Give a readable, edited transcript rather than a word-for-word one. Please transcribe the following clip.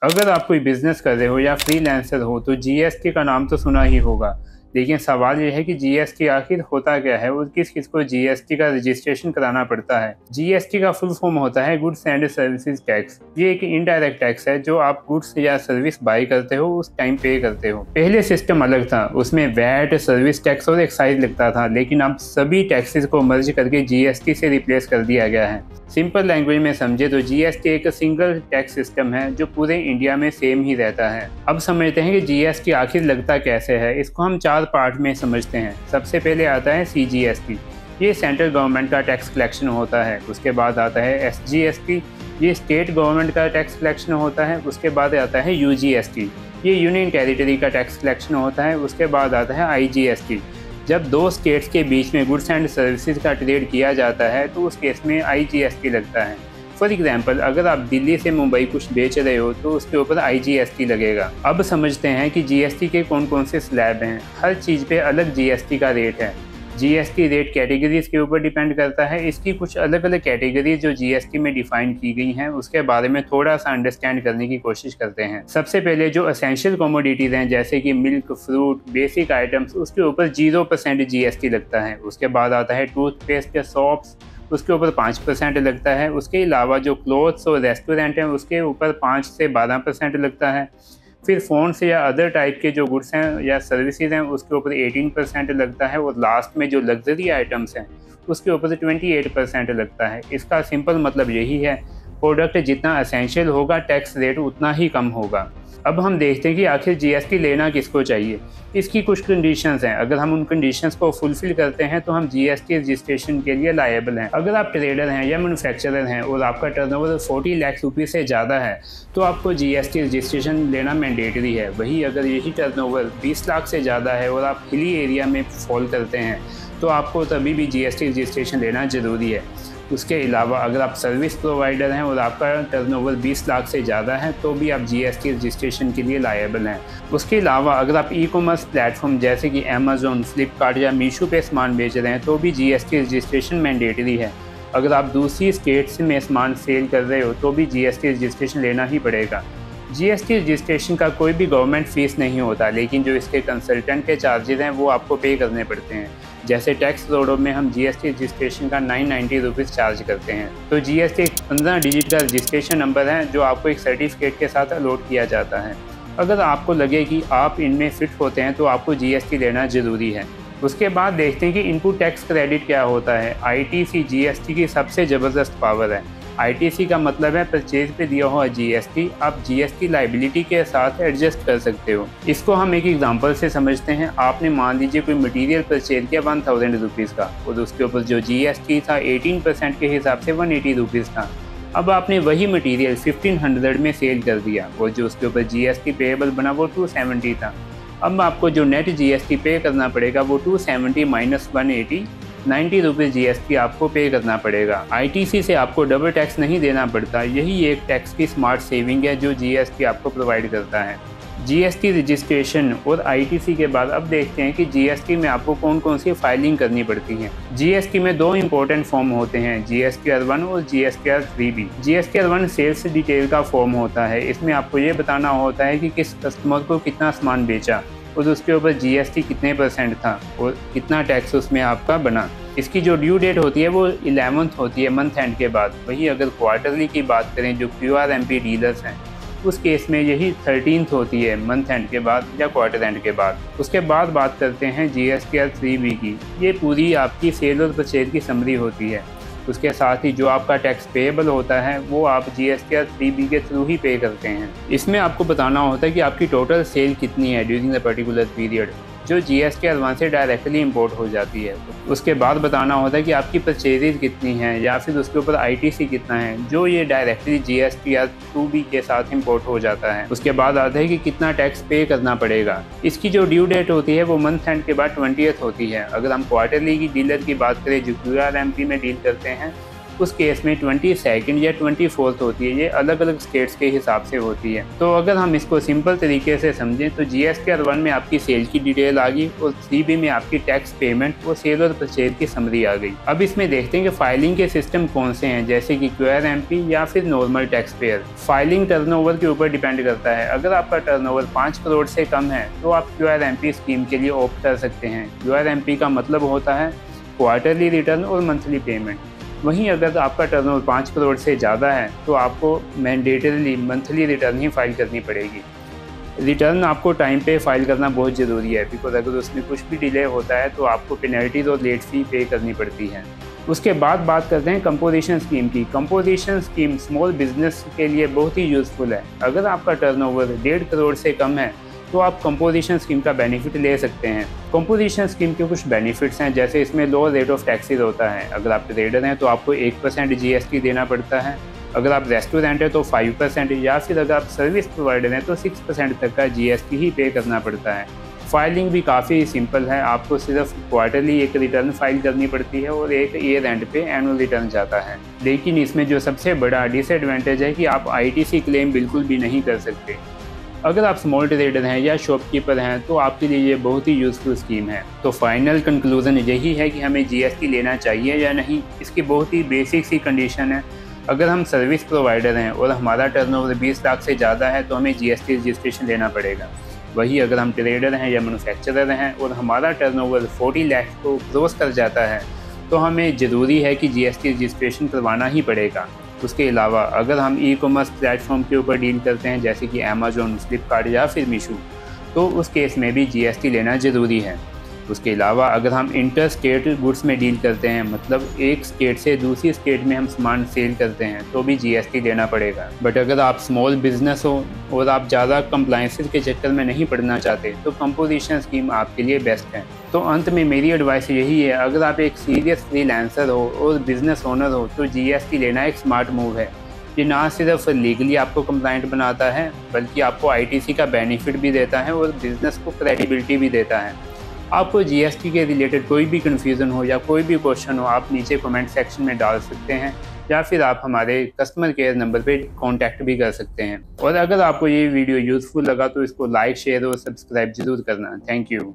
अगर आप कोई बिजनेस कर रहे हो या फ्रीलांसर हो तो जीएसटी का नाम तो सुना ही होगा। लेकिन सवाल यह है कि जीएसटी आखिर होता क्या है और किस किस को जीएसटी का रजिस्ट्रेशन कराना पड़ता है। जीएसटी का फुल फॉर्म होता है गुड्स एंड सर्विसेज टैक्स। ये एक इनडायरेक्ट टैक्स है जो आप गुड्स या सर्विस बाय करते हो उस टाइम पे करते हो। पहले सिस्टम अलग था, उसमें वैट, सर्विस टैक्स और एक्साइज लगता था, लेकिन अब सभी टैक्सेस को मर्ज करके जीएसटी से रिप्लेस कर दिया गया है। सिंपल लैंग्वेज में समझे तो जीएसटी एक सिंगल टैक्स सिस्टम है जो पूरे इंडिया में सेम ही रहता है। अब समझते हैं कि जीएसटी आखिर लगता कैसे है। इसको हम 4 पार्ट में समझते हैं। सबसे पहले आता है सीजीएसटी, ये सेंट्रल गवर्नमेंट का टैक्स कलेक्शन होता है। उसके बाद आता है एसजीएसटी, ये स्टेट गवर्नमेंट का टैक्स कलेक्शन होता है। उसके बाद आता है यूजीएसटी, ये यूनियन टेरिटरी का टैक्स कलेक्शन होता है। उसके बाद आता है आईजीएसटी, जब दो स्टेट्स के बीच में गुड्स एंड सर्विसेज का ट्रेड किया जाता है तो उस केस में आईजीएसटी लगता है। फॉर एग्जाम्पल, अगर आप दिल्ली से मुंबई कुछ बेच रहे हो तो उसके ऊपर आईजीएसटी लगेगा। अब समझते हैं कि जीएसटी के कौन कौन से स्लैब हैं। हर चीज़ पे अलग जीएसटी का रेट है। जीएसटी रेट कैटेगरीज के ऊपर डिपेंड करता है। इसकी कुछ अलग अलग कैटेगरीज जो जीएसटी में डिफाइन की गई हैं उसके बारे में थोड़ा सा अंडरस्टैंड करने की कोशिश करते हैं। सबसे पहले जो एसेंशियल कमोडिटीज़ हैं जैसे कि मिल्क, फ्रूट, बेसिक आइटम्स, उसके ऊपर 0% जीएसटी लगता है। उसके बाद आता है टूथपेस्ट या सॉप्स, उसके ऊपर 5% लगता है। उसके अलावा जो क्लोथ्स और रेस्टोरेंट हैं उसके ऊपर 5 से 12% लगता है। फिर फ़ोन्स या अदर टाइप के जो गुड्स हैं या सर्विसेज हैं उसके ऊपर 18% लगता है। और लास्ट में जो लग्जरी आइटम्स हैं उसके ऊपर 28% लगता है। इसका सिंपल मतलब यही है, प्रोडक्ट जितना एसेंशियल होगा टैक्स रेट उतना ही कम होगा। अब हम देखते हैं कि आखिर जीएसटी लेना किसको चाहिए। इसकी कुछ कंडीशंस हैं। अगर हम उन कंडीशंस को फुलफिल करते हैं तो हम जीएसटी रजिस्ट्रेशन के लिए लायबल हैं। अगर आप ट्रेडर हैं या मैन्युफैक्चरर हैं और आपका टर्नओवर 40 लाख रुपये से ज़्यादा है तो आपको जीएसटी रजिस्ट्रेशन लेना मैंडेटरी है। वही अगर यही टर्नओवर 20 लाख से ज़्यादा है और आप हिली एरिया में फॉल करते हैं तो आपको तभी भी जीएसटी रजिस्ट्रेशन लेना ज़रूरी है। उसके अलावा अगर आप सर्विस प्रोवाइडर हैं और आपका टर्नओवर 20 लाख से ज़्यादा है तो भी आप जीएसटी रजिस्ट्रेशन के लिए लायबल हैं। उसके अलावा अगर आप ई कॉमर्स प्लेटफॉर्म जैसे कि अमेज़ॉन, फ्लिपकार्ट या मीशो पे सामान बेच रहे हैं तो भी जीएसटी रजिस्ट्रेशन मैंडेटरी है। अगर आप दूसरी स्टेट्स में सामान सेल कर रहे हो तो भी जीएसटी रजिस्ट्रेशन लेना ही पड़ेगा। जीएसटी रजिस्ट्रेशन का कोई भी गवर्नमेंट फ़ीस नहीं होता, लेकिन जो इसके कंसल्टेंट के चार्जेज हैं वो आपको पे करने पड़ते हैं। जैसे टैक्स रोडो में हम जीएसटी रजिस्ट्रेशन का 990 रुपीज़ चार्ज करते हैं। तो जीएसटी एक 15 डिजिट का रजिस्ट्रेशन नंबर है जो आपको एक सर्टिफिकेट के साथ अलॉट किया जाता है। अगर आपको लगे कि आप इनमें फ़िट होते हैं तो आपको जीएसटी लेना ज़रूरी है। उसके बाद देखते हैं कि इनपुट टैक्स क्रेडिट क्या होता है। आईटीसी जीएसटी की सबसे ज़बरदस्त पावर है। आईटीसी का मतलब है परचेज पे दिया हुआ जीएसटी आप जीएसटी लाइबिलिटी के साथ एडजस्ट कर सकते हो। इसको हम एक एग्जांपल से समझते हैं। आपने मान लीजिए कोई मटेरियल परचेज किया 1000 रुपीज़ का और उसके ऊपर जो जीएसटी था 18% के हिसाब से 180 रुपीज़ था। अब आपने वही मटेरियल 1500 में सेल कर दिया और जो उसके ऊपर जीएसटी पेएबल बना वो 270 था। अब आपको जो नेट जीएसटी पे करना पड़ेगा वो 270 माइनस 180, 90 रुपीज़ जीएसटी आपको पे करना पड़ेगा। आईटीसी से आपको डबल टैक्स नहीं देना पड़ता। यही एक टैक्स की स्मार्ट सेविंग है जो जीएसटी आपको प्रोवाइड करता है। जीएसटी रजिस्ट्रेशन और आईटीसी के बाद अब देखते हैं कि जीएसटी में आपको कौन कौन सी फाइलिंग करनी पड़ती है। जीएसटी में 2 इंपॉर्टेंट फॉर्म होते हैं, जीएसटीआर 1 और GSTR 3B। GSTR 1 sales detail का फॉर्म होता है। इसमें आपको ये बताना होता है कि किस कस्टमर को कितना सामान बेचा और उसके ऊपर जीएसटी कितने % था और कितना टैक्स उसमें आपका बना। इसकी जो ड्यू डेट होती है वो 11th होती है मंथ एंड के बाद। वही अगर क्वार्टरली की बात करें जो QRMP डीलर्स हैं उस केस में यही 13th होती है मंथ एंड के बाद या क्वार्टर एंड के बाद। उसके बाद बात करते हैं जीएसटीआर 3B की। ये पूरी आपकी सेल और परचेज की समरी होती है। उसके साथ ही जो आपका टैक्स पेएबल होता है वो आप जीएसटीआर 3B के थ्रू ही पे करते हैं। इसमें आपको बताना होता है कि आपकी टोटल सेल कितनी है ड्यूरिंग द पर्टिकुलर पीरियड, जो जीएसटीआर 1 से डायरेक्टली इंपोर्ट हो जाती है। उसके बाद बताना होता है कि आपकी परचेजेज कितनी हैं या फिर उसके ऊपर आईटीसी कितना है, जो ये डायरेक्टली जीएसटीआर 2B के साथ इंपोर्ट हो जाता है। उसके बाद आता है कि कितना टैक्स पे करना पड़ेगा। इसकी जो ड्यू डेट होती है वो मंथ एंड के बाद 20th होती है। अगर हम क्वार्टरली की डीलर की बात करें जो QRMP में डील करते हैं उस केस में 22nd या 24th होती है। ये अलग अलग स्टेट्स के हिसाब से होती है। तो अगर हम इसको सिंपल तरीके से समझें तो GSTR 1 में आपकी सेल की डिटेल आ गई और 3B में आपकी टैक्स पेमेंट और सेल और परचेज की समरी आ गई। अब इसमें देखते हैं कि फाइलिंग के सिस्टम कौन से हैं, जैसे कि QRMP या फिर normal tax payer. Filing turnover के ऊपर डिपेंड करता है। अगर आपका टर्नओवर 5 करोड़ से कम है तो आप QRMP स्कीम के लिए ऑप्ट कर सकते हैं। QRMP का मतलब होता है क्वार्टरली रिटर्न और मंथली पेमेंट। वहीं अगर आपका टर्नओवर 5 करोड़ से ज़्यादा है तो आपको मैंडेटरीली मंथली रिटर्न ही फाइल करनी पड़ेगी। रिटर्न आपको टाइम पे फाइल करना बहुत ज़रूरी है, बिकॉज अगर उसमें कुछ भी डिले होता है तो आपको पेनल्टीज और लेट फी पे करनी पड़ती है। उसके बाद बात करते हैं कंपोजिशन स्कीम की। कंपोजिशन स्कीम स्मॉल बिजनेस के लिए बहुत ही यूज़फुल है। अगर आपका टर्नओवर 1.5 करोड़ से कम है तो आप कंपोजिशन स्कीम का बेनिफिट ले सकते हैं। कंपोजिशन स्कीम के कुछ बेनिफिट्स हैं, जैसे इसमें लो रेट ऑफ टैक्सेस होता है। अगर आप ट्रेडर हैं तो आपको 1% GST देना पड़ता है। अगर आप रेस्टोरेंट है तो 5%, या फिर अगर आप सर्विस प्रोवाइडर हैं तो 6% तक का GST ही पे करना पड़ता है। फाइलिंग भी काफ़ी सिंपल है। आपको सिर्फ क्वार्टरली एक रिटर्न फाइल करनी पड़ती है और एक ईयर एंड पे एनुअल रिटर्न जाता है। लेकिन इसमें जो सबसे बड़ा डिसएडवांटेज है कि आप ITC क्लेम बिल्कुल भी नहीं कर सकते। अगर आप स्मॉल ट्रेडर हैं या शॉपकीपर हैं तो आपके लिए ये बहुत ही यूज़फुल स्कीम है। तो फाइनल कंक्लूजन यही है कि हमें GST लेना चाहिए या नहीं। इसकी बहुत ही बेसिक सी कंडीशन है। अगर हम सर्विस प्रोवाइडर हैं और हमारा टर्नओवर 20 लाख से ज़्यादा है तो हमें GST रजिस्ट्रेशन लेना पड़ेगा। वही अगर हम ट्रेडर हैं या मैन्युफैक्चरर हैं और हमारा टर्नओवर 40 लाख को क्रॉस कर जाता है तो हमें ज़रूरी है कि GST रजिस्ट्रेशन करवाना ही पड़ेगा। उसके अलावा अगर हम ई-कॉमर्स प्लेटफॉर्म के ऊपर डील करते हैं, जैसे कि अमेज़न, फ्लिपकार्ट या फिर मीशो, तो उस केस में भी GST लेना ज़रूरी है। उसके अलावा अगर हम इंटर स्टेट गुड्स में डील करते हैं, मतलब एक स्टेट से दूसरी स्टेट में हम सामान सेल करते हैं, तो भी GST देना पड़ेगा। बट अगर आप स्मॉल बिजनेस हो और आप ज़्यादा कंप्लाइंसेस के चक्कर में नहीं पड़ना चाहते तो कंपोजिशन स्कीम आपके लिए बेस्ट है। तो अंत में मेरी एडवाइस यही है, अगर आप एक सीरियस फ्रीलांसर हो और बिजनेस ओनर हो तो GST लेना एक स्मार्ट मूव है। ये ना सिर्फ लीगली आपको कंप्लाइंट बनाता है बल्कि आपको ITC का बेनिफिट भी देता है और बिजनेस को क्रेडिबिलिटी भी देता है। आपको GST के रिलेटेड कोई भी कन्फ्यूज़न हो या कोई भी क्वेश्चन हो, आप नीचे कमेंट सेक्शन में डाल सकते हैं या फिर आप हमारे कस्टमर केयर नंबर पे कांटेक्ट भी कर सकते हैं। और अगर आपको ये वीडियो यूज़फुल लगा तो इसको लाइक, शेयर और सब्सक्राइब ज़रूर करना। Thank you.